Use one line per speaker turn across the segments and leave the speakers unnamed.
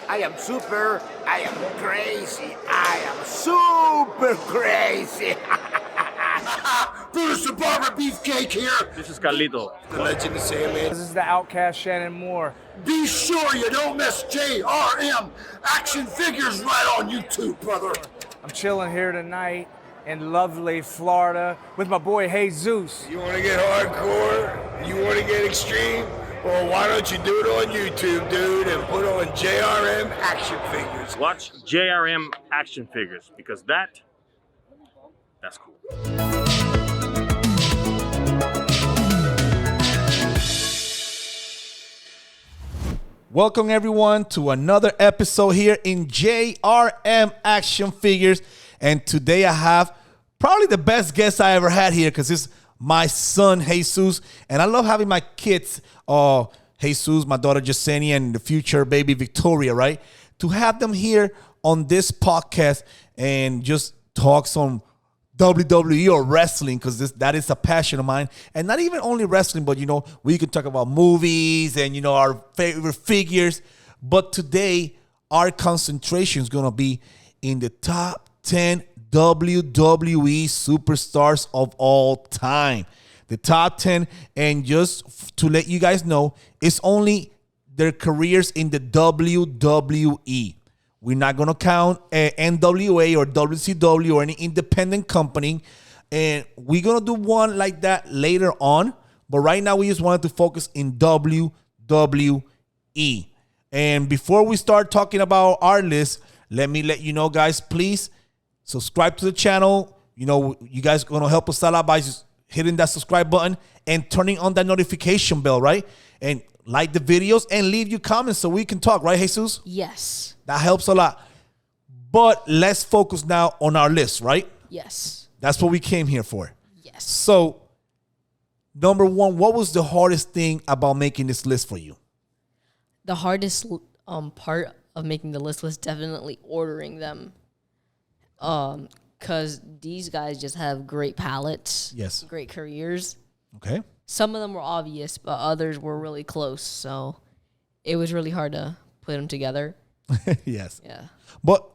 I am super, I am crazy, I am super crazy.
Brutus the Barber Beefcake here.
This is Carlito.
The legend of SANDMAN.
This is the outcast Shannon Moore.
Be sure you don't miss JRM action figures right on YouTube, brother.
I'm chilling here tonight in lovely Florida with my boy Jesus.
You want to get hardcore? You want to get extreme? Well, why don't you do it on YouTube, dude, and put on JRM action figures?
Watch JRM action figures because that's cool.
Welcome everyone to another episode here in JRM Action Figures. And today I have probably the best guest I ever had here because it's my son, Jesus. And I love having my kids, Jesus, my daughter, Jasenia, and the future baby, Victoria, right? To have them here on this podcast and just talk some WWE or wrestling because that is a passion of mine. And not even only wrestling, but, we can talk about movies and, our favorite figures. But today, our concentration is going to be in the top 10 WWE Superstars of all time. The top 10, and just to let you guys know, it's only their careers in the WWE. We're not going to count NWA or WCW or any independent company. And we're going to do one like that later on. But right now, we just wanted to focus in WWE. And before we start talking about our list, let me let you know, guys, please subscribe to the channel. You guys are going to help us out by just hitting that subscribe button and turning on that notification bell, right? And like the videos and leave your comments so we can talk, right, Jesus?
Yes.
That helps a lot. But let's focus now on our list, right?
Yes.
That's what we came here for.
Yes.
So, number one, what was the hardest thing about making this list for you?
The hardest part of making the list was definitely ordering them. Because these guys just have great palettes.
Yes.
Great careers.
Okay.
Some of them were obvious, but others were really close. So it was really hard to put them together.
Yes.
Yeah.
But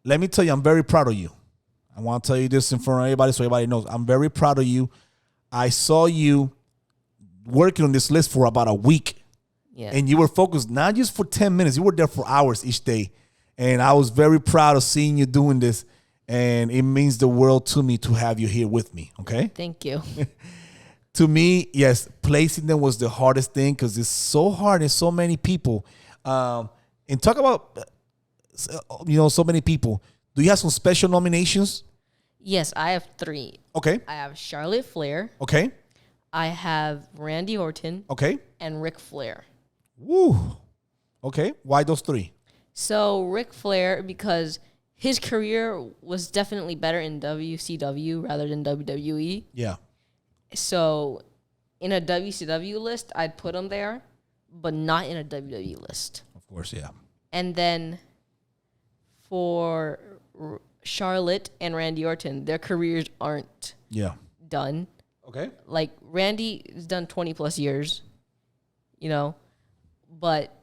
let me tell you, I'm very proud of you. I want to tell you this in front of everybody so everybody knows. I'm very proud of you. I saw you working on this list for about a week.
Yeah.
And you were focused not just for 10 minutes. You were there for hours each day. And I was very proud of seeing you doing this. And it means the world to me to have you here with me. Okay?
Thank you.
To me, yes, placing them was the hardest thing because it's so hard and so many people. And talk about, so many people. Do you have some special nominations?
Yes, I have 3.
Okay.
I have Charlotte Flair.
Okay.
I have Randy Orton.
Okay.
And Ric Flair.
Woo. Okay. Why those 3?
So Ric Flair, because his career was definitely better in WCW rather than WWE.
Yeah.
So in a WCW list, I'd put him there, but not in a WWE list.
Of course, yeah.
And then for Charlotte and Randy Orton, their careers aren't done.
Okay.
Like Randy has done 20 plus years, but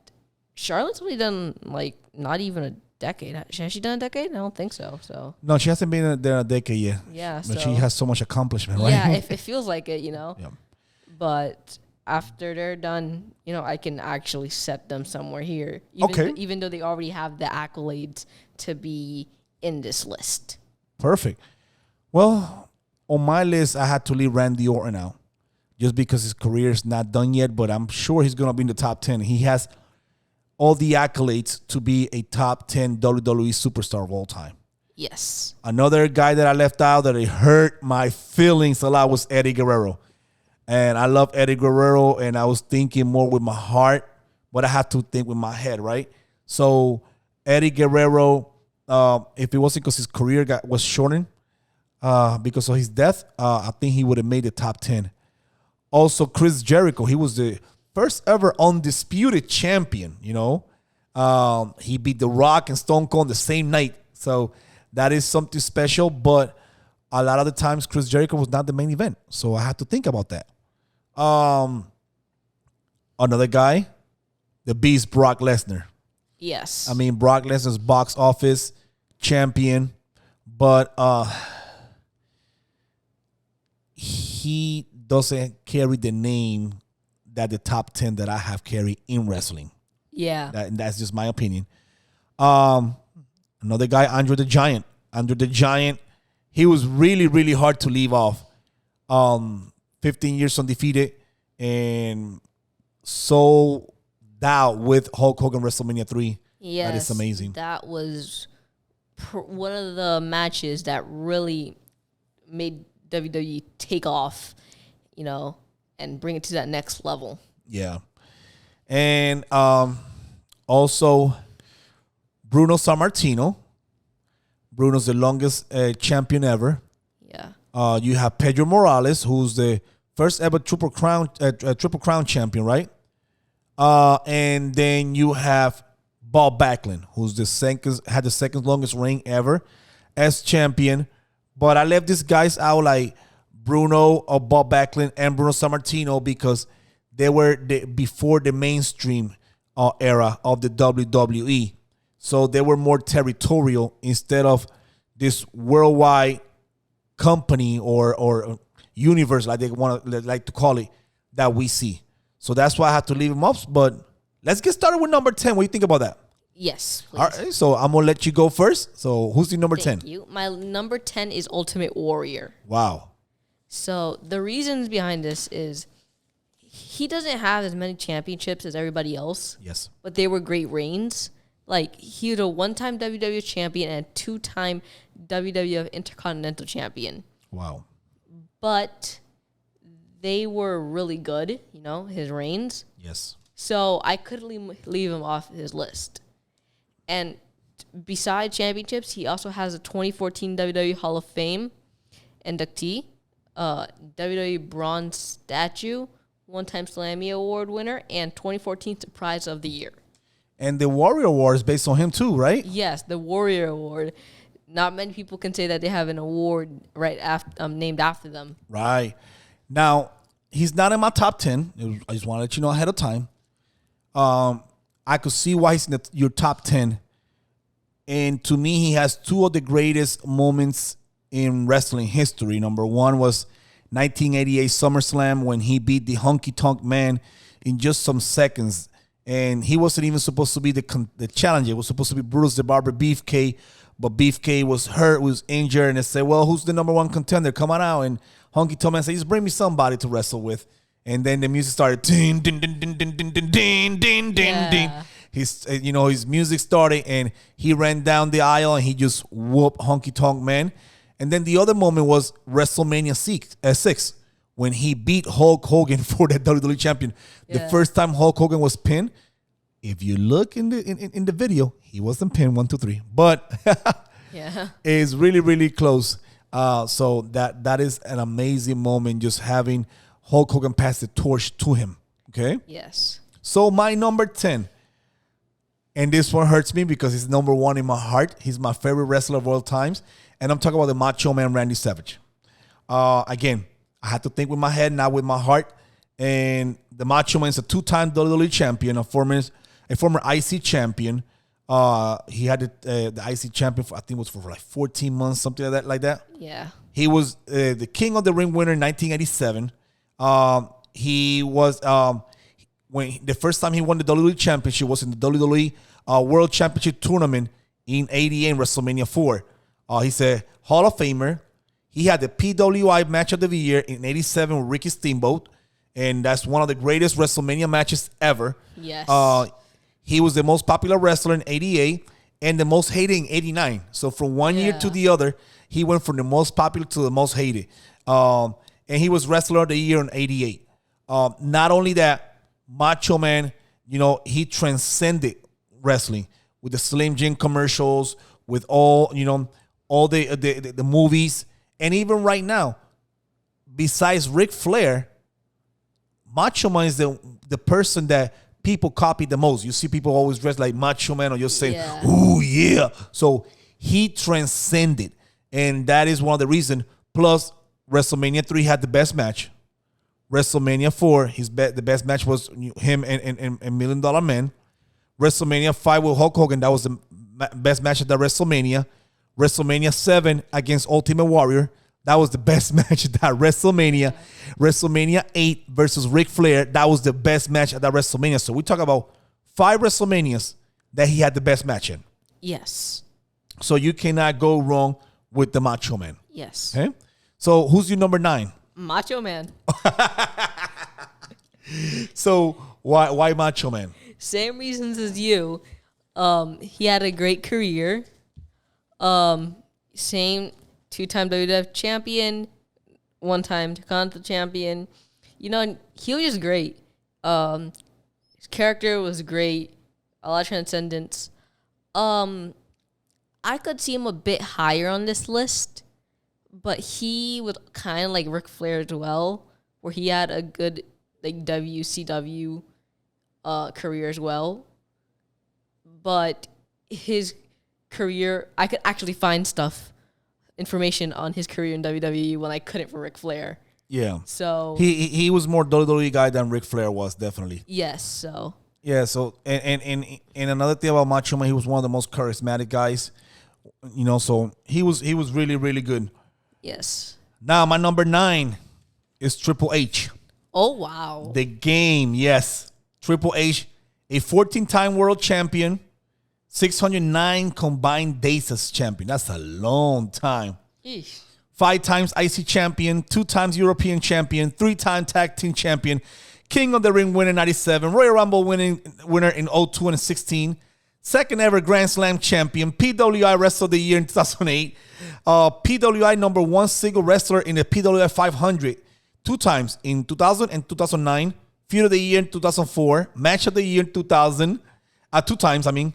Charlotte's only done like not even a decade. Has she done a decade? I don't think so.
No, she hasn't been there a decade yet.
Yeah.
But she has so much accomplishment, right?
Yeah, it feels like it,
Yeah.
But after they're done, I can actually set them somewhere here. Even though they already have the accolades to be in this list.
Perfect. Well, on my list, I had to leave Randy Orton out just because his career is not done yet, but I'm sure he's going to be in the top 10. He has all the accolades to be a top 10 WWE superstar of all time.
Yes.
Another guy that I left out that it hurt my feelings a lot was Eddie Guerrero. And I love Eddie Guerrero, and I was thinking more with my heart, but I had to think with my head, right? So Eddie Guerrero, if it wasn't because his career was shortened because of his death, I think he would have made the top 10. Also, Chris Jericho, he was the first ever undisputed champion, He beat The Rock and Stone Cold the same night. So that is something special. But a lot of the times, Chris Jericho was not the main event. So I had to think about that. Another guy, the Beast, Brock Lesnar.
Yes.
I mean, Brock Lesnar's box office champion, but he doesn't carry the name that the top 10 that I have carried in wrestling.
Yeah.
That's just my opinion. Another guy, Andre the Giant. Andre the Giant, he was really, really hard to leave off. 15 years undefeated and sold out with Hulk Hogan WrestleMania 3.
Yes,
that is amazing.
That was one of the matches that really made WWE take off, you know, and bring it to that next level.
Yeah. And also Bruno Sammartino. Bruno's the longest champion ever.
Yeah.
You have Pedro Morales, who's the first ever Triple Crown champion, right? And then you have Bob Backlund, who's had the second longest reign ever as champion. But I left these guys out, like Bruno or Bob Backlund and Bruno Sammartino, because they were before the mainstream era of the WWE. So they were more territorial instead of this worldwide company or universe, like they like to call it, that we see. So that's why I had to leave them up. But let's get started with number 10. What do you think about that?
Yes, please.
All right, so I'm going to let you go first. So who's the number 10?
Thank you. My number 10 is Ultimate Warrior.
Wow.
So the reasons behind this is he doesn't have as many championships as everybody else.
Yes.
But they were great reigns. Like, he was a one-time WWF champion and a two-time WWF Intercontinental champion.
Wow.
But they were really good, you know, his reigns.
Yes.
So I couldn't leave him off his list. And besides championships, he also has a 2014 WWE Hall of Fame inductee, WWE Bronze Statue, one-time Slammy Award winner, and 2014 Surprise of the Year.
And the Warrior Award is based on him too, right?
Yes, the Warrior Award. Not many people can say that they have an award right after named after them.
Right. Now, he's not in my top 10. I just want to let you know ahead of time. I could see why he's in your top 10. And to me, he has two of the greatest moments in wrestling history. Number one was 1988 SummerSlam when he beat the Honky Tonk Man in just some seconds. And he wasn't even supposed to be the challenger. It was supposed to be Brutus the Barber BEEFCAKE. But BEEFCAKE was hurt, was injured. And they said, well, who's the number one contender? Come on out. And Honky Tonk Man said, just bring me somebody to wrestle with. And then the music started. Ding, ding, ding, ding, ding, ding, ding, ding, ding, ding, ding. His music started, and he ran down the aisle, and he just whooped Honky Tonk Man. And then the other moment was WrestleMania 6 when he beat Hulk Hogan for the WWE champion. Yeah. The first time Hulk Hogan was pinned, if you look in the video, he wasn't pinned 1, 2, 3, but
yeah,
it's really, really close. So that is an amazing moment, just having Hulk Hogan pass the torch to him. Okay.
Yes.
So my number 10. And this one hurts me because he's number 1 in my heart. He's my favorite wrestler of all times. And I'm talking about the Macho Man, Randy Savage. Again, I had to think with my head, not with my heart. And the Macho Man is a 2-time WWE champion, a former IC champion. He had the IC champion for, I think it was for like 14 months, something like that.
Yeah.
He was the King of the Ring winner in 1987. He was... when the first time he won the WWE Championship was in the WWE World Championship Tournament in '88 in WrestleMania 4. He's a Hall of Famer. He had the PWI Match of the Year in '87 with Ricky Steamboat, and that's one of the greatest WrestleMania matches ever.
Yes.
He was the most popular wrestler in '88 and the most hated in '89. So from one year to the other, he went from the most popular to the most hated. And he was Wrestler of the Year in '88. Not only that, Macho Man, he transcended wrestling with the Slim Jim commercials, with all the movies. And even right now, besides Ric Flair, Macho Man is the person that people copy the most. You see people always dress like Macho Man, or you're saying, ooh, yeah. So he transcended. And that is one of the reasons. Plus, WrestleMania 3 had the best match. WrestleMania 4, the best match was him and $1 Million Man. WrestleMania 5 with Hulk Hogan. That was the best match at that WrestleMania. WrestleMania 7 against Ultimate Warrior. That was the best match at that WrestleMania. WrestleMania 8 versus Ric Flair. That was the best match at that WrestleMania. So we talk about 5 WrestleManias that he had the best match in.
Yes.
So you cannot go wrong with the Macho Man.
Yes.
Okay? So who's your number 9?
Macho Man.
So why Macho Man?
Same reasons as you. He had a great career. Same 2-time WWF champion, 1-time Intercontinental champion. You know, he was just great. His character was great. A lot of transcendence. I could see him a bit higher on this list, but he was kind of like Ric Flair as well, where he had a good like WCW career as well. But his career, I could actually find information on his career in WWE when I couldn't for Ric Flair.
Yeah.
So
he was more WWE guy than Ric Flair was, definitely.
yes, so
Yeah, so and another thing about Macho Man, he was one of the most charismatic guys. You know, so he was really, really good.
yes.
Now my number 9 is Triple H.
Oh wow.
The Game, yes. Triple H, a 14-time world champion, 609 combined days as champion. That's a long time.
Eesh.
5 times IC champion, 2 times European champion, 3-time tag team champion, King of the Ring winner in 97, Royal Rumble winner in 02 and 16, second ever Grand Slam champion, PWI Wrestler of the Year in 2008, PWI number 1 single wrestler in the PWI 500, 2 times in 2000 and 2009, Feud of the Year in 2004, Match of the Year in 2000, 2 times, I mean.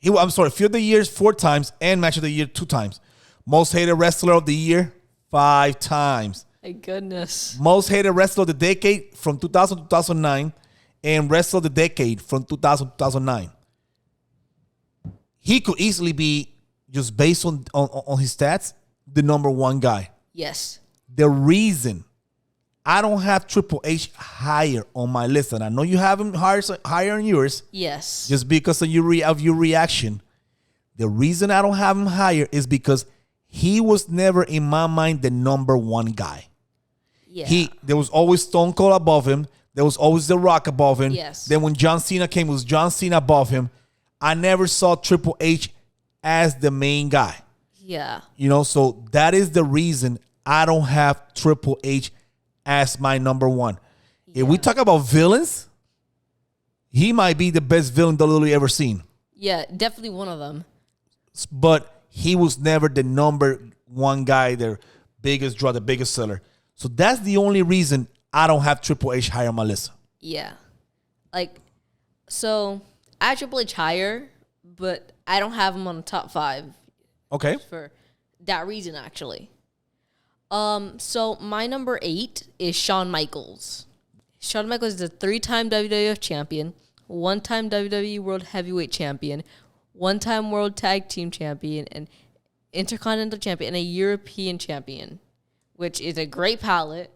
Feud of the Year 4 times and Match of the Year 2 times. Most hated wrestler of the year 5 times.
My goodness.
Most hated wrestler of the decade from 2000 to 2009 and wrestler of the decade from 2000 to 2009. He could easily be, just based on his stats, the number 1 guy.
Yes.
The reason I don't have Triple H higher on my list, and I know you have him higher on yours,
Yes.
just because of your reaction. The reason I don't have him higher is because he was never, in my mind, the number 1 guy.
Yeah.
There was always Stone Cold above him. There was always The Rock above him.
Yes.
Then when John Cena came, it was John Cena above him. I never saw Triple H as the main guy.
Yeah.
You know, so that is the reason I don't have Triple H as my number 1. If we talk about villains, he might be the best villain WWE ever seen.
Yeah, definitely one of them.
But he was never the number 1 guy, the biggest draw, the biggest seller. So that's the only reason I don't have Triple H higher on my list.
Yeah. Like, so I have Triple H higher, but I don't have him on the top 5
Okay.
for that reason, actually. So my number 8 is Shawn Michaels. Shawn Michaels is a 3-time WWF champion, 1-time WWE World Heavyweight champion, 1-time World Tag Team champion, and Intercontinental champion, and a European champion, which is a great palette,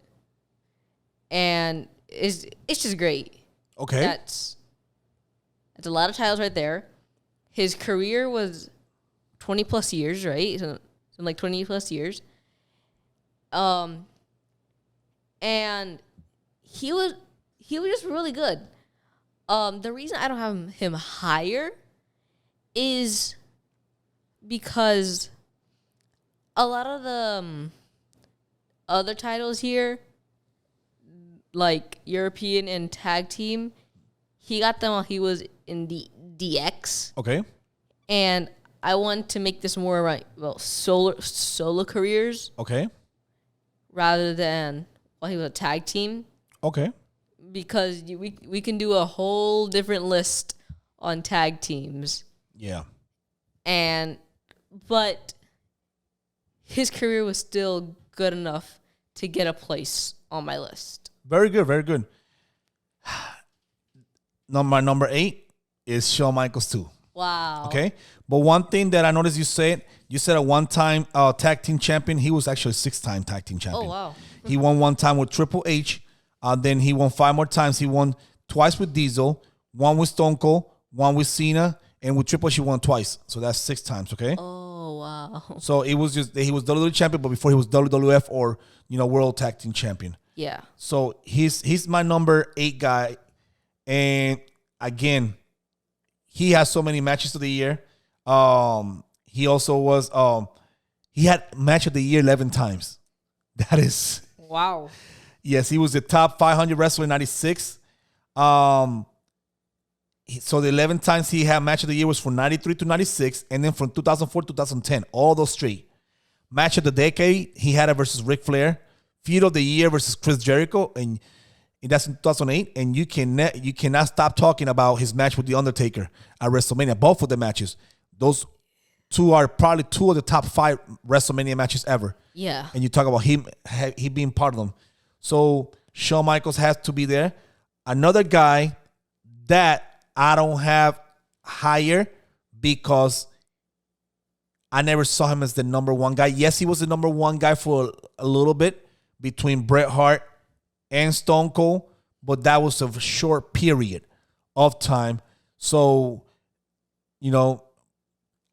and it's just great.
Okay.
That's a lot of titles right there. His career was 20 plus years, right? So like 20 plus years. And he was just really good. The reason I don't have him higher is because a lot of the other titles here, like European and tag team, he got them while he was in the DX.
Okay.
And I want to make this more solo careers
Okay.
rather than while he was a tag team,
Okay.
because we can do a whole different list on tag teams.
Yeah.
But his career was still good enough to get a place on my list.
Very good. Very good. Number 8 is Shawn Michaels too.
Wow.
Okay. But one thing that I noticed you said a 1-time tag team champion. He was actually a 6-time tag team champion.
Oh, wow.
He won 1 time with Triple H. Then he won 5 more times. He won twice with Diesel, 1 with Stone Cold, one with Cena, and with Triple H he won twice. So that's 6 times, okay?
Oh, wow.
So it was just he was WWE champion, but before he was WWF or World Tag Team Champion.
Yeah.
So he's my number 8 guy, and again, he has so many matches of the year. He also was he had match of the year 11 times. That is
Wow.
yes, he was the top 500 wrestler in 96. So the 11 times he had match of the year was from 93 to 96, and then from 2004 to 2010, all those straight. Match of the decade, he had it versus Ric Flair. Feud of the year versus Chris Jericho, and that's in 2008. And you cannot stop talking about his match with The Undertaker at WrestleMania. Both of the matches, those two are probably 2 of the top 5 WrestleMania matches ever.
Yeah.
And you talk about he being part of them. So Shawn Michaels has to be there. Another guy that I don't have higher because I never saw him as the number 1 guy. Yes, he was the number 1 guy for a little bit between Bret Hart and Stone Cold, but that was a short period of time. So,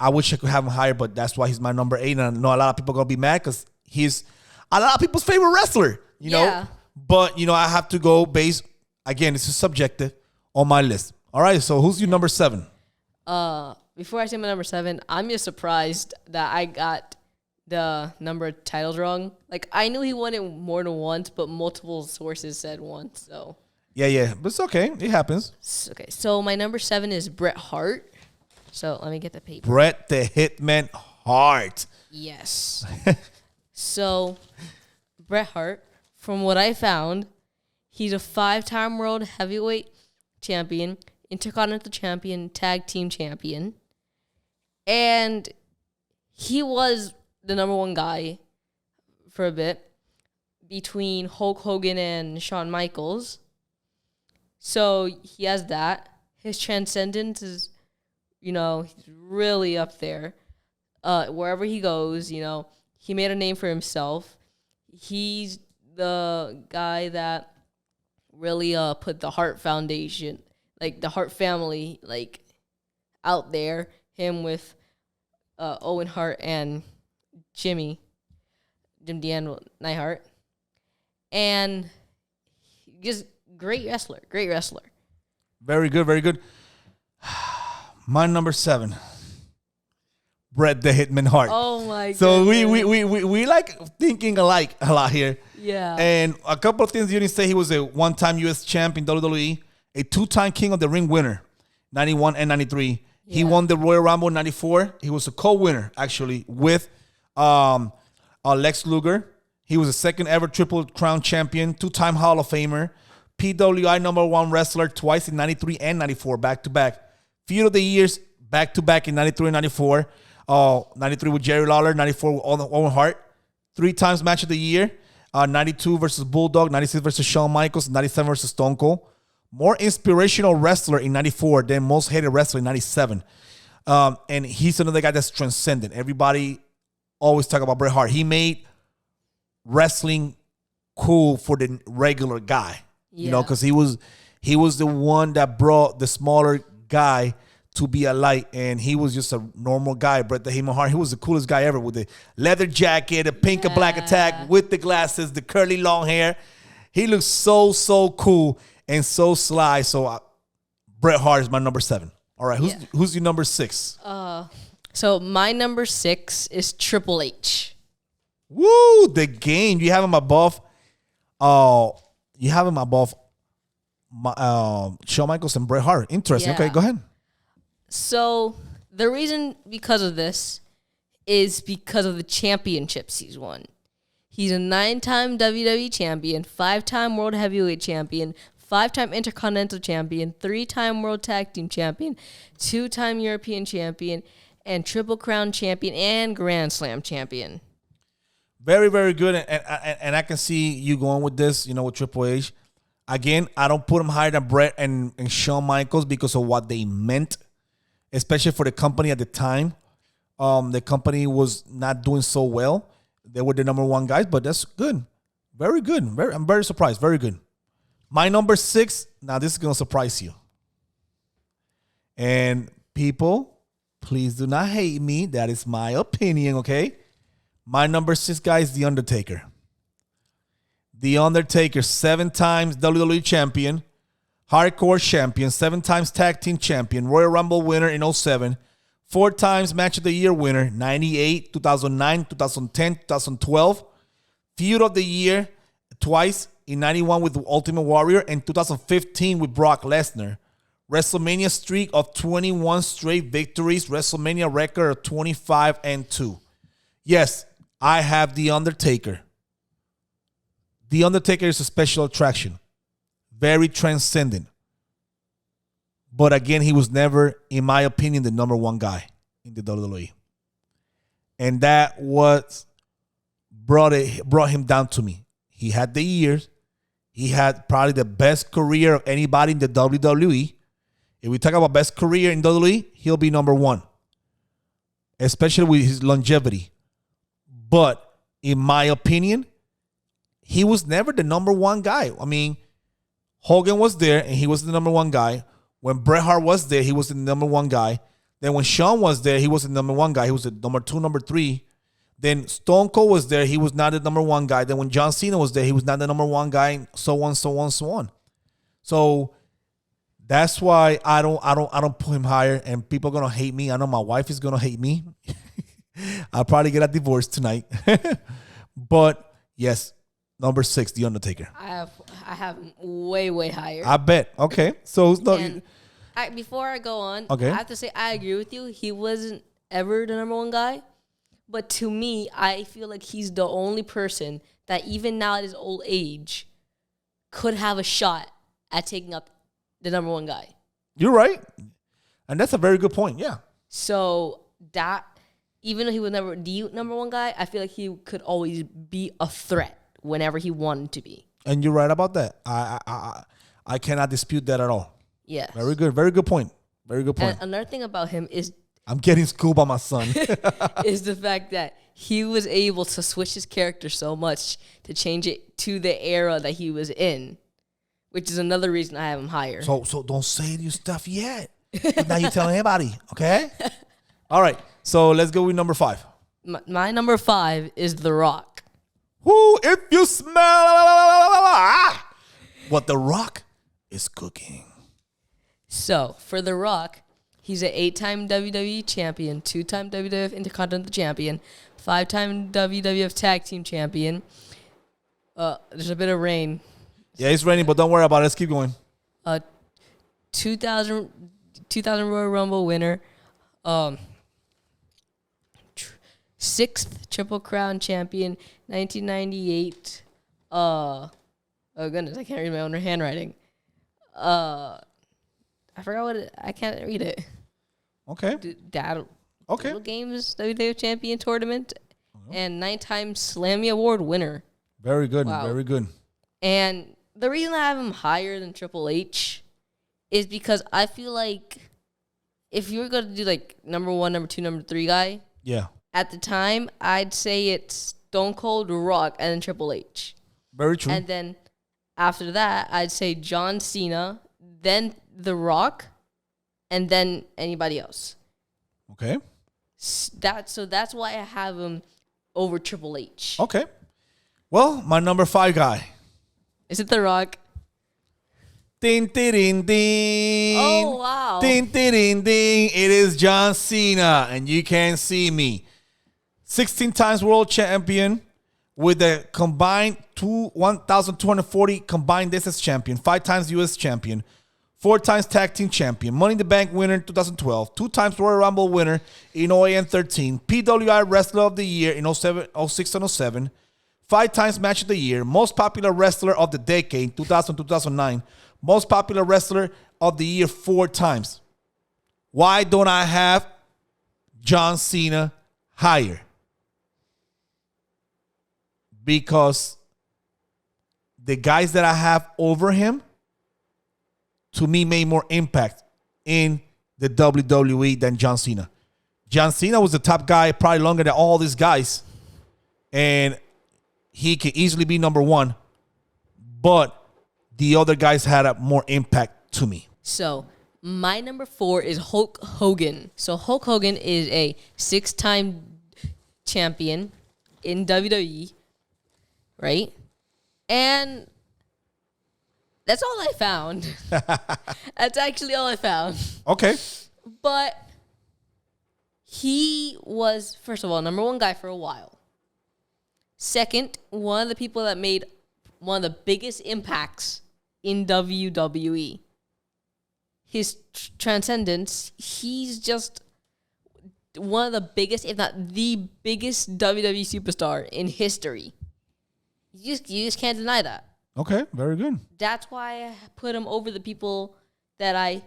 I wish I could have him higher, but that's why he's my number 8. And I know a lot of people are going to be mad because he's a lot of people's favorite wrestler,
Yeah.
But, I have to go based, again, this is subjective, on my list. All right, so who's your number 7?
Before I say my number 7, I'm just surprised that I got the number of titles wrong. Like, I knew he won it more than once, but multiple sources said once, so.
Yeah, but it's okay. It happens.
Okay, so my number 7 is Bret Hart. So let me get the paper.
Bret the Hitman Hart.
Yes. So, Bret Hart, from what I found, he's a 5-time world heavyweight champion, Intercontinental champion, tag team champion, and he was the number 1 guy for a bit between Hulk Hogan and Shawn Michaels. So he has that. His transcendence is, he's really up there. Wherever he goes, he made a name for himself. He's the guy that really put the Hart Foundation, like the Hart family, like out there. Him with Owen Hart and Jim Dean Neidhart, and just great wrestler.
Very good, very good. My number 7, Bret the Hitman Hart.
Oh my god!
So we like thinking alike a lot here.
Yeah.
And a couple of things you didn't say. He was a 1-time U.S. champ in WWE, a 2-time King of the Ring winner, 91 and 93. He won the Royal Rumble in 94. He was a co-winner, actually, with Lex Luger. He was the 2nd ever Triple Crown champion, 2-time Hall of Famer, PWI number 1 wrestler twice in 93 and 94, back-to-back. Feud of the years, back-to-back in 93 and 94. 93 with Jerry Lawler, 94 with Owen Hart. 3 times match of the year. 92 versus Bulldog, 96 versus Shawn Michaels, 97 versus Stone Cold. More inspirational wrestler in 94 than most hated wrestler in 97. And he's another guy that's transcendent. Everybody always talk about Bret Hart. He made wrestling cool for the regular guy, because he was the one that brought the smaller guy to be a light, and he was just a normal guy. Bret the Hitman Hart, he was the coolest guy ever with the leather jacket, the pink and black attack with the glasses, the curly long hair. He looks so cool and so sly. So Bret Hart is my number 7. All right, who's your number 6?
So my number 6 is Triple H.
Woo, the game. You have him above. Shawn Michaels and Bret Hart. Interesting.
Yeah.
Okay, go ahead.
So the reason because of this is because of the championships he's won. He's a 9-time WWE champion, 5-time World Heavyweight champion, 5-time Intercontinental champion, 3-time World Tag Team champion, 2-time European champion, and Triple Crown champion and Grand Slam champion.
Very, very good. And I can see you going with this, with Triple H. Again, I don't put him higher than Bret and Shawn Michaels because of what they meant, especially for the company at the time. The company was not doing so well. They were the number 1 guys, but that's good. Very good. I'm very surprised. Very good. My number 6, now this is going to surprise you. And people, please do not hate me. That is my opinion, okay? My number 6 guy is The Undertaker. The Undertaker, 7 times WWE champion, hardcore champion, 7 times tag team champion, Royal Rumble winner in 07, 4 times match of the year winner, 98, 2009, 2010, 2012, feud of the year twice, in 91 with Ultimate Warrior and 2015 with Brock Lesnar. WrestleMania streak of 21 straight victories, WrestleMania record of 25-2. Yes, I have The Undertaker. The Undertaker is a special attraction. Very transcendent. But again, he was never, in my opinion, the number 1 guy in the WWE. And that was brought him down to me. He had the years. He had probably the best career of anybody in the WWE. If we talk about best career in WWE, he'll be number 1. Especially with his longevity. But in my opinion, he was never the number 1 guy. I mean, Hogan was there and he was the number 1 guy. When Bret Hart was there, he was the number 1 guy. Then when Shawn was there, he was the number 1 guy. He was the number 2, number 3. Then Stone Cold was there. He was not the number 1 guy. Then when John Cena was there, he was not the number 1 guy. So on, so on, so on. So that's why I don't put him higher. And people are gonna hate me. I know my wife is gonna hate me. I'll probably get a divorce tonight. But yes, number 6, The Undertaker.
I have him way higher.
I bet. Okay. So
And before I go on,
Okay.
I have to say I agree with you. He wasn't ever the number 1 guy. But to me, I feel like he's the only person that even now at his old age could have a shot at taking up the number 1 guy.
You're right. And that's a very good point. Yeah.
So that, even though he was never the number 1 guy, I feel like he could always be a threat whenever he wanted to be.
And you're right about that. I cannot dispute that at all.
Yes.
Very good. Very good point. Very good point.
And another thing about him is
I'm getting schooled by my son.
is the fact that he was able to switch his character so much to change it to the era that he was in, which is another reason I have him higher.
So don't say your stuff yet. Now you're telling everybody, okay? All right. So let's go with number 5.
My number 5 is The Rock.
Who, if you smell what The Rock is cooking.
So for The Rock, he's an 8-time WWE champion, 2-time WWF Intercontinental champion, 5-time WWF Tag Team champion. There's a bit of rain.
Yeah, it's raining, but don't worry about it. Let's keep going.
2000 Royal Rumble winner. 6th Triple Crown champion, 1998. Oh goodness, I can't read my own handwriting. I forgot I can't read it.
Okay.
Little Games WWF Champion Tournament, and 9-time Slammy Award winner.
Very good.
Wow.
Very good.
And the reason I have him higher than Triple H is because I feel like if you were going to do like number 1, number 2, number 3 guy,
Yeah.
at the time, I'd say it's Stone Cold, Rock, and then Triple H.
Very true.
And then after that, I'd say John Cena, then The Rock, and then anybody else.
Okay.
So that's why I have him over Triple H.
Okay. Well, my number 5 guy.
Is it The Rock?
Ding, ding, ding, ding.
Oh, wow.
Ding, ding, ding, ding. It is John Cena, and you can't see me. 16 times world champion with a combined 1,240 combined distance champion, 5 times U.S. champion, 4 times tag team champion, Money in the Bank winner in 2012, 2 times Royal Rumble winner in 08 and 13, PWI Wrestler of the Year in 06 and 07, 5 times Match of the Year, Most Popular Wrestler of the Decade, 2000, 2009, Most Popular Wrestler of the Year 4 times. Why don't I have John Cena higher? Because the guys that I have over him, to me, made more impact in the WWE than John Cena. John Cena was the top guy probably longer than all these guys. And he could easily be number 1. But the other guys had a more impact to me.
So My number 4 is Hulk Hogan. So Hulk Hogan is a 6-time champion in WWE, right? And that's all I found. That's actually all I found.
Okay.
But he was, first of all, number 1 guy for a while. Second, one of the people that made one of the biggest impacts in WWE. His transcendence, he's just one of the biggest, if not the biggest WWE superstar in history. You just can't deny that.
Okay, very good.
That's why I put him over the people that I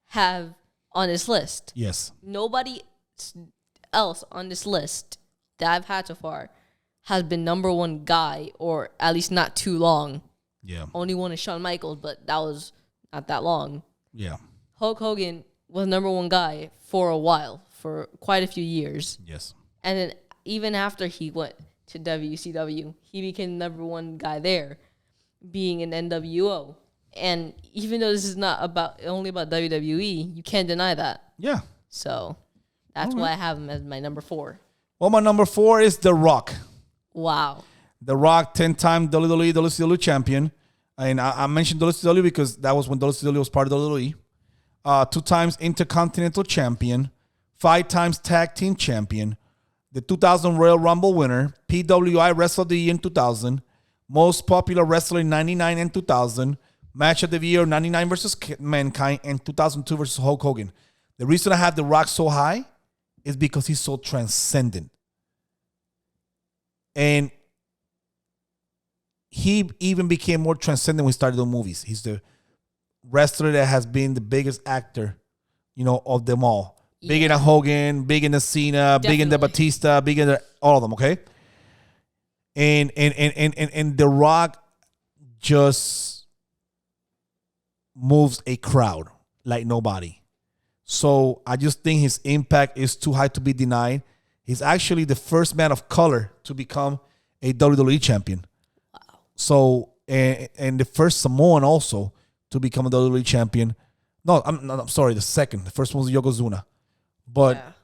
have on this list.
Yes.
Nobody else on this list that I've had so far has been number 1 guy, or at least not too long.
Yeah.
Only one is Shawn Michaels, but that was not that long.
Yeah.
Hulk Hogan was number 1 guy for a while, for quite a few years.
Yes.
And then even after he went to WCW, he became number 1 guy there, being an NWO. And even though this is not only about WWE, you can't deny that.
Yeah.
So that's why I have him as my number 4.
Well, my number 4 is The Rock.
Wow.
The Rock, 10-time WWE, WCW champion. And I mentioned WCW because that was when WCW was part of WWE. 2 times Intercontinental champion. 5 times Tag Team champion. The 2000 Royal Rumble winner. PWI Wrestler of the Year in 2000. Most popular wrestler in 99 and 2000. Match of the Year 99 versus Mankind and 2002 versus Hulk Hogan. The reason I have The Rock so high is because he's so transcendent. And he even became more transcendent when he started doing movies. He's the wrestler that has been the biggest actor, of them all. Yeah. Bigger than Hogan, bigger than Cena, bigger than Batista, bigger than all of them, okay? And The Rock just moves a crowd like nobody. So I just think his impact is too high to be denied. He's actually the first man of color to become a WWE champion. Wow. So, and the first Samoan also to become a WWE champion. No, I'm sorry, the second. The first one was Yokozuna. But,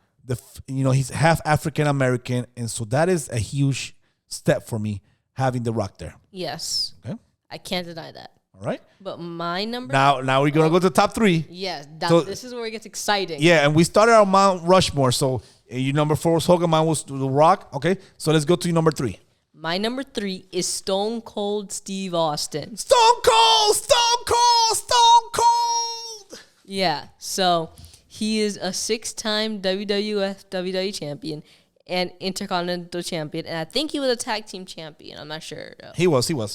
he's half African American. And so that is a huge step for me, having The Rock there.
Yes. Okay. I can't deny that.
All right.
But my number...
Now we're going to go to the top 3.
Yes. This is where it gets exciting.
Yeah, and we started our Mount Rushmore. So your number 4 was Hogan, mine was The Rock. Okay, so let's go to your number 3.
My number 3 is Stone Cold Steve Austin.
Stone Cold! Stone Cold! Stone Cold!
Yeah, so he is a 6-time WWF WWE champion and Intercontinental champion. And I think he was a tag team champion. I'm not sure.
He was.
Okay.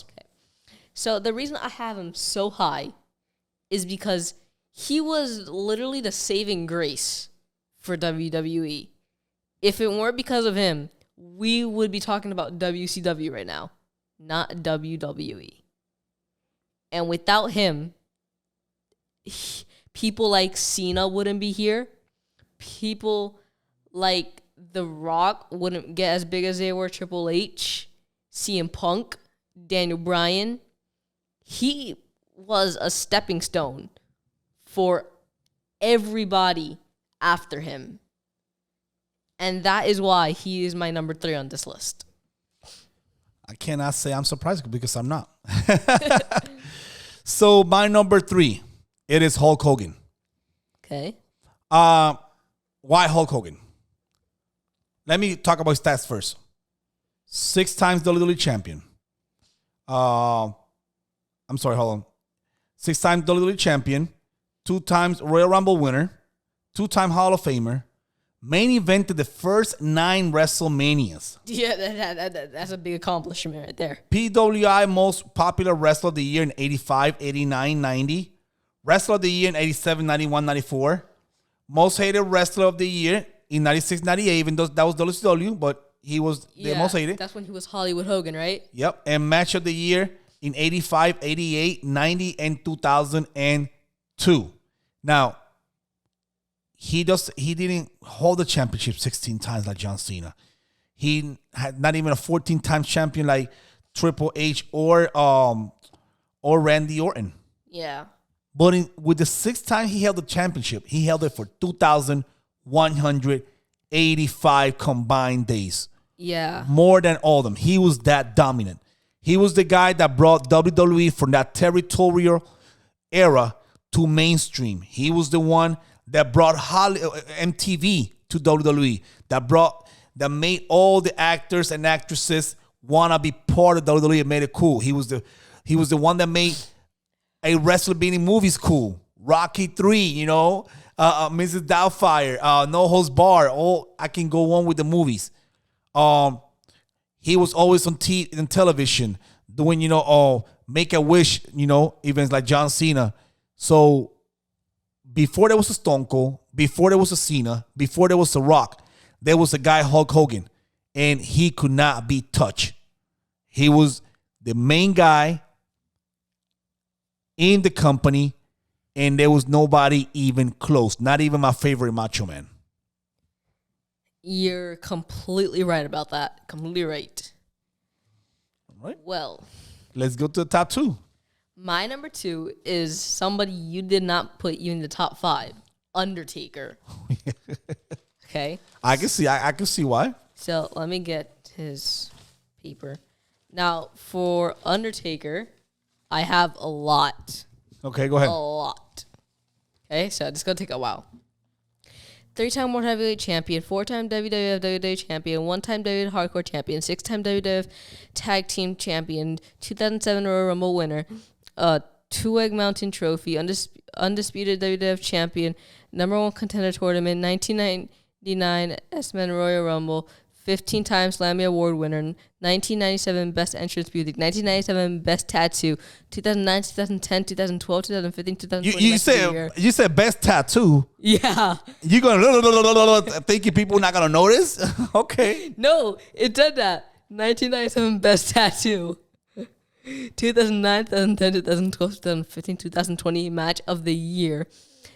So the reason I have him so high is because he was literally the saving grace for WWE. If it weren't because of him, we would be talking about WCW right now, not WWE. And without him, people like Cena wouldn't be here. People like The Rock wouldn't get as big as they were. Triple H, CM Punk, Daniel Bryan. He was a stepping stone for everybody after him. And that is why he is my number 3 on this list.
I cannot say I'm surprised because I'm not. So my number 3, it is Hulk Hogan.
Okay.
Why Hulk Hogan? Let me talk about his stats first. 6 times WWE champion. I'm sorry, hold on. 6 times WWE champion. 2 times Royal Rumble winner. 2-time Hall of Famer. Main evented the first 9 WrestleManias.
Yeah, that's a big accomplishment right there.
PWI Most Popular Wrestler of the Year in 85, 89, 90. Wrestler of the Year in 87, 91, 94. Most Hated Wrestler of the Year in 96, 98, even though that was WCW, but he was the most hated.
That's when he was Hollywood Hogan, right?
Yep. And Match of the Year in 85, 88, 90, and 2002. Now, he didn't hold the championship 16 times like John Cena. He had not even a 14-time champion like Triple H or Randy Orton.
Yeah.
But with the 6th time he held the championship, he held it for 2,185 combined days.
Yeah.
More than all of them. He was that dominant. He was the guy that brought WWE from that territorial era to mainstream. He was the one that brought MTV to WWE. That made all the actors and actresses want to be part of WWE and made it cool. He was the one that made a wrestler being in movies cool. Rocky 3, Mrs. Doubtfire, No Holds Barred. Oh, I can go on with the movies. He was always on television doing, Make a Wish, events like John Cena. So before there was a Stone Cold, before there was a Cena, before there was a Rock, there was a guy, Hulk Hogan, and he could not be touched. He was the main guy in the company, and there was nobody even close. Not even my favorite Macho Man.
You're completely right about that. Completely right.
All right.
Well,
let's go to the top 2.
My number 2 is somebody you did not put you in the top 5. Undertaker. Okay.
I can see why.
So let me get his paper. Now, for Undertaker, I have a lot.
Okay, go ahead.
A lot. Okay, so it's going to take a while. 3-time World Heavyweight Champion, 4-time WWF WWE Champion, 1-time WWE Hardcore Champion, 6-time WWF Tag Team Champion, 2007 Royal Rumble winner, 2-Egg Mountain Trophy, undisputed WWF Champion, number 1 Contender Tournament, 1999 S-Man Royal Rumble, 15-time Slammy Award winner, 1997 Best Entrance Music, 1997 Best Tattoo, 2009, 2010, 2012, 2015, 2020.
You said best tattoo.
Yeah.
You gonna thinking people not gonna notice? Okay.
No, it did that. 1997 Best Tattoo. 2009, 2010, 2012, 2015, 2020 Match of the Year.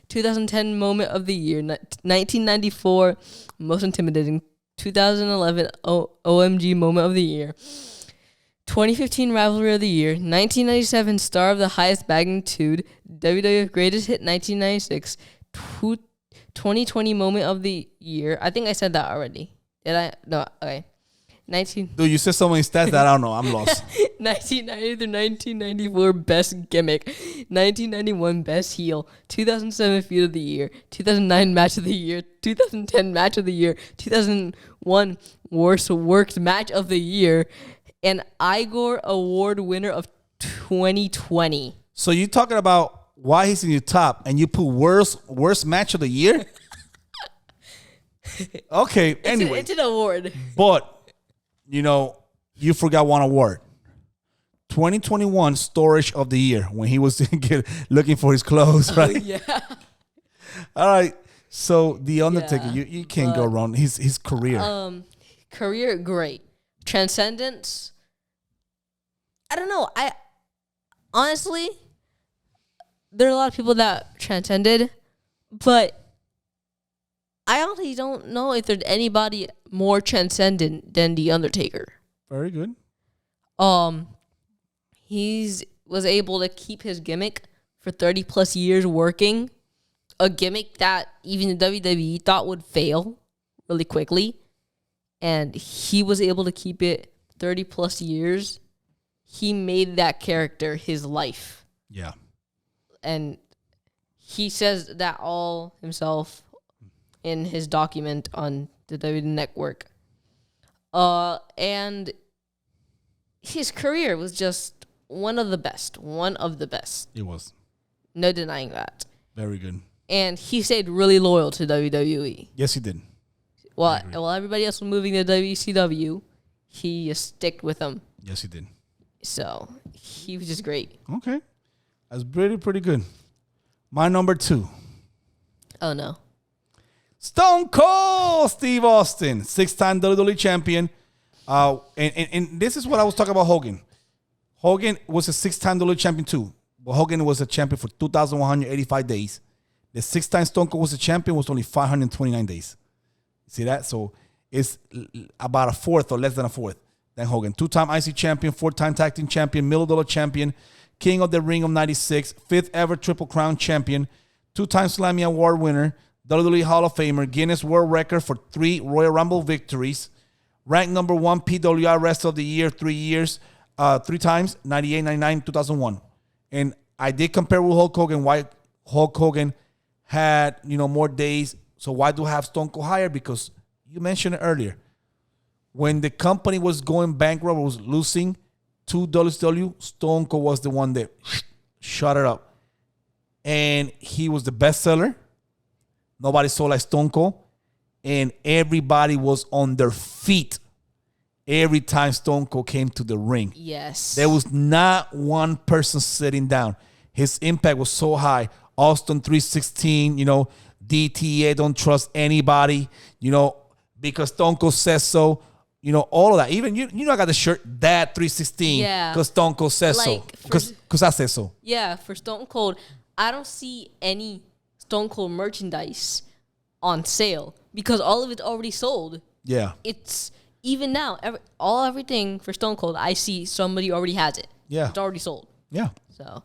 2010 Moment of the Year. 1994 Most Intimidating. 2011 OMG Moment of the Year. 2015 Rivalry of the Year. 1997 Star of the Highest Magnitude. WWF Greatest Hit 1996. 2020 Moment of the Year. I think I said that already. Did I? No, okay.
Dude, you said so many stats that I don't know. I'm lost.
1990 through 1994 Best Gimmick. 1991 Best Heel. 2007 Feud of the Year. 2009 Match of the Year. 2010 Match of the Year. 2001 Worst Worked Match of the Year. And Igor Award winner of 2020.
So you're talking about why he's in your top and you put worst match of the year? Okay, anyway.
It's an award.
But you forgot one award. 2021 Storage of the Year when he was looking for his clothes, right?
Oh, yeah.
All right. So The Undertaker, you can't go wrong. His career.
Career, great. Transcendence, I don't know. Honestly, there are a lot of people that transcended, but I honestly don't know if there's anybody more transcendent than The Undertaker.
Very good.
He was able to keep his gimmick for 30 plus years working. A gimmick that even the WWE thought would fail really quickly. And he was able to keep it 30 plus years. He made that character his life.
Yeah. And
he says that all himself in his document on the WWE Network. And his career was just one of the best. One of the best.
It was.
No denying that.
Very good.
And he stayed really loyal to WWE.
Yes, he did.
While everybody else was moving to WCW, he just sticked with them.
Yes, he did.
So he was just great.
Okay. That's pretty good. My number 2.
Oh, no.
Stone Cold Steve Austin, 6-time WWE champion. And this is what I was talking about Hogan. Hogan was a 6-time WWE champion too. But Hogan was a champion for 2,185 days. The 6-time Stone Cold was a champion was only 529 days. See that? So it's about a fourth or less than a fourth than Hogan. 2-time IC champion, 4-time tag team champion, $1 million champion, King of the Ring of 96, 5th ever Triple Crown champion, 2-time Slammy Award winner, WWE Hall of Famer, Guinness World Record for 3 Royal Rumble victories, ranked number 1 PWI Wrestler of the Year 3 years, 3 times, 98, 99, 2001. And I did compare with Hulk Hogan. Why Hulk Hogan had, more days. So why do I have Stone Cold higher? Because you mentioned it earlier. When the company was going bankrupt, was losing to WCW, Stone Cold was the one that shut it up. And he was the best seller. Nobody sold like Stone Cold. And everybody was on their feet every time Stone Cold came to the ring.
Yes.
There was not one person sitting down. His impact was so high. Austin 316, DTA, don't trust anybody, because Stone Cold says so. All of that. Even, I got the shirt, Dad 316.
Yeah.
Because Stone Cold says so. Because I say so.
Yeah, for Stone Cold, I don't see any Stone Cold merchandise on sale because all of it's already sold.
Yeah.
It's even now, everything for Stone Cold, I see somebody already has it.
Yeah.
It's already sold.
Yeah.
So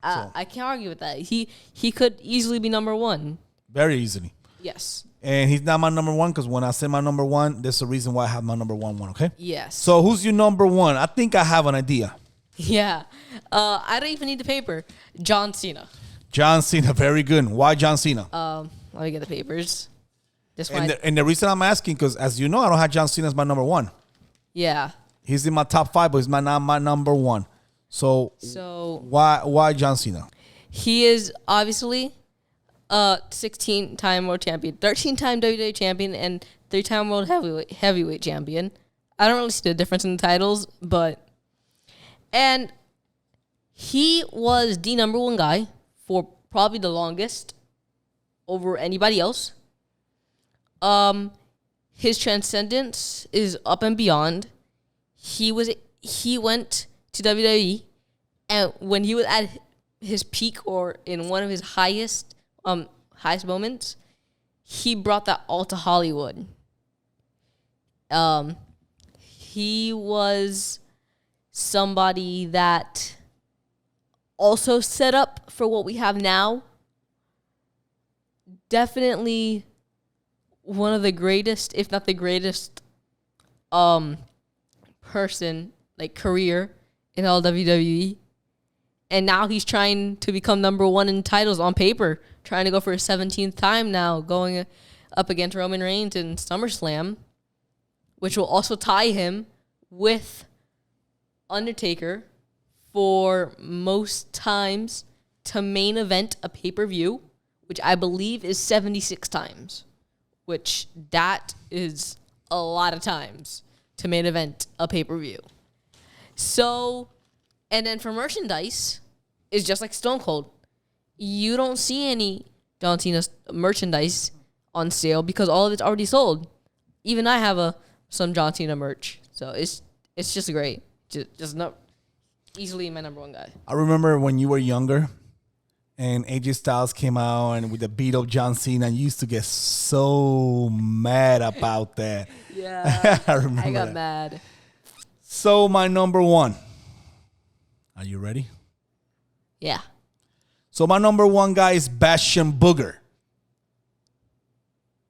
I can't argue with that. He could easily be number 1.
Very easily.
Yes.
And he's not my number 1 because when I say my number 1, there's a reason why I have my number 1, okay?
Yes.
So who's your number 1? I think I have an idea.
Yeah. I don't even need the paper. John Cena.
John Cena, very good. Why John Cena?
Let me get the papers.
And the reason I'm asking, because as you know, I don't have John Cena as my number 1.
Yeah.
He's in my top 5, but he's not my number 1. So why John Cena?
He is obviously 16-time world champion, 13-time WWE champion, and 3-time world heavyweight champion. I don't really see the difference in the titles, and he was the number 1 guy for probably the longest over anybody else. His transcendence is up and beyond. He went to WWE, and when he was at his peak or in one of his highest moments, he brought that all to Hollywood. He was somebody that also set up for what we have now. Definitely one of the greatest, if not the greatest, career in all WWE. And now he's trying to become number 1 in titles on paper, trying to go for his 17th time now, going up against Roman Reigns in SummerSlam, which will also tie him with Undertaker for most times to main event a pay-per-view, which I believe is 76 times, which that is a lot of times to main event a pay-per-view. So, and then for merchandise, it's just like Stone Cold. You don't see any John Cena merchandise on sale because all of it's already sold. Even I have some John Cena merch, so it's just great. Just not easily my number 1 guy.
I remember when you were younger, and AJ Styles came out and with the beat of John Cena, and you used to get so mad about that.
Yeah,
I remember.
I got
that.
mad.
So my number 1. Are you ready?
Yeah.
So my number 1 guy is Bastion Booger.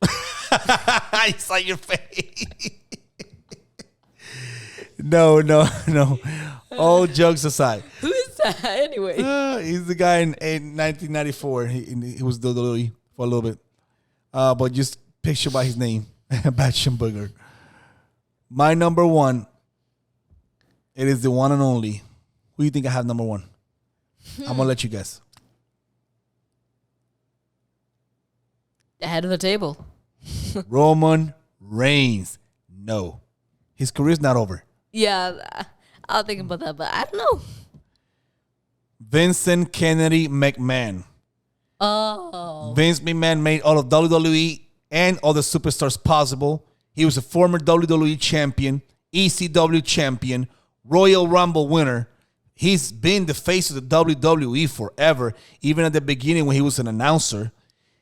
I saw your face. No. All jokes aside.
Who is that anyway?
He's the guy in 1994. He was WWE for a little bit. But just picture by his name, Bastion Booger. My number 1, it is the one and only. Who do you think I have number 1? I'm going to let you guess.
The head of the table.
Roman Reigns. No. His career's not over.
Yeah, I'll think about that, but I don't know.
Vincent Kennedy McMahon.
Oh.
Vince McMahon made all of WWE and all the superstars possible. He was a former WWE champion, ECW champion, Royal Rumble winner. He's been the face of the WWE forever, even at the beginning when he was an announcer.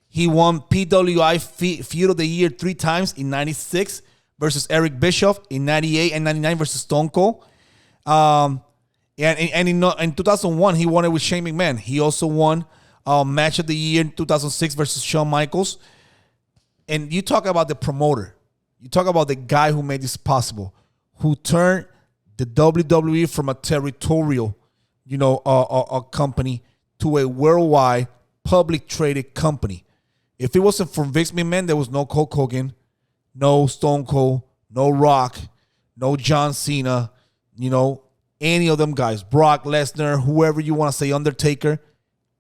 He won PWI Feud of the Year 3 times in 96 versus Eric Bischoff, in 98 and 99 versus Stone Cold. And in 2001, he won it with Shane McMahon. He also won Match of the Year in 2006 versus Shawn Michaels. And you talk about the promoter. You talk about the guy who made this possible, who turned the WWE from a territorial, a company to a worldwide public traded company. If it wasn't for Vince McMahon, there was no Hulk Hogan, no Stone Cold, no Rock, no John Cena, any of them guys, Brock Lesnar, whoever you want to say, Undertaker,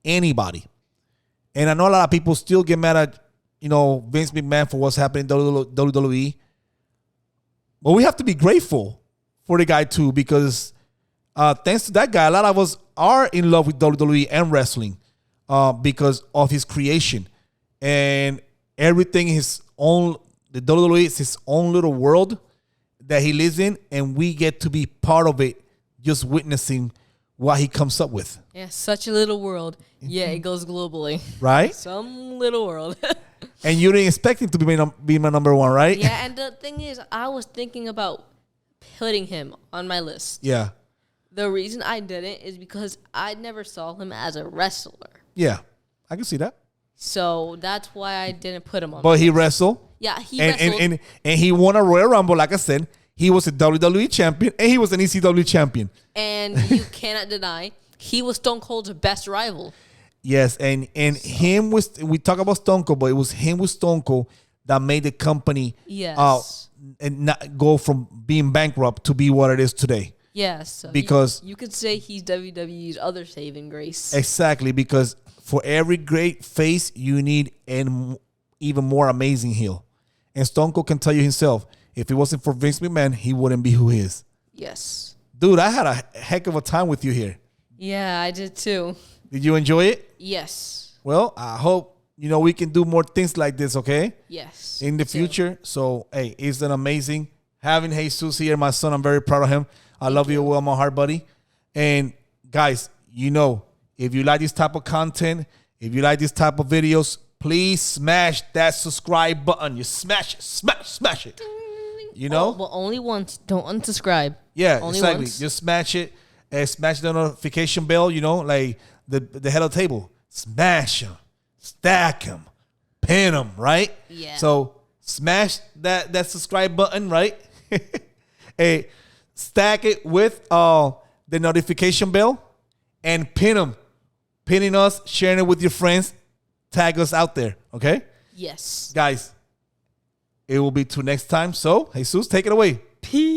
anybody. And I know a lot of people still get mad at, Vince McMahon for what's happening in WWE. But we have to be grateful for the guy too, because thanks to that guy, a lot of us are in love with WWE and wrestling because of his creation. And everything his own, the WWE is his own little world that he lives in, and we get to be part of it, just witnessing what he comes up with.
Yeah, such a little world. Yeah, it goes globally.
Right?
Some little world.
And you didn't expect him to be my number one, right?
Yeah, and the thing is, I was thinking about putting him on my list.
Yeah.
The reason I didn't is because I never saw him as a wrestler.
Yeah, I can see that.
So that's why I didn't put him on.
But he wrestled.
Yeah, he wrestled.
And he won a Royal Rumble, like I said. He was a WWE champion, and he was an ECW champion.
And you cannot deny, he was Stone Cold's best rival.
Yes, and him was, we talk about Stone Cold, but it was him with Stone Cold that made the company and not go from being bankrupt to be what it is today.
Yes. So
because
you could say he's WWE's other saving grace.
Exactly, because for every great face, you need an even more amazing heel. And Stone Cold can tell you himself, if it wasn't for Vince McMahon, he wouldn't be who he is.
Yes.
Dude, I had a heck of a time with you here.
Yeah, I did too.
Did you enjoy it?
Yes.
Well, I hope, we can do more things like this, okay?
Yes.
In the future. So, hey, it's an amazing having Jesus here, my son. I'm very proud of him. I love you with all my heart, buddy. And guys, if you like this type of content, if you like this type of videos, please smash that subscribe button. You smash it, smash it.
Well, only once. Don't unsubscribe.
Yeah,
only
exactly.
Once.
Just smash it. Smash the notification bell, like the head of the table. Smash them. Stack them. Pin them, right?
Yeah.
So smash that subscribe button, right? Hey, stack it with the notification bell and pin them. Pinning us, sharing it with your friends. Tag us out there, okay?
Yes.
Guys, it will be till next time. So, Jesus, take it away.
Peace.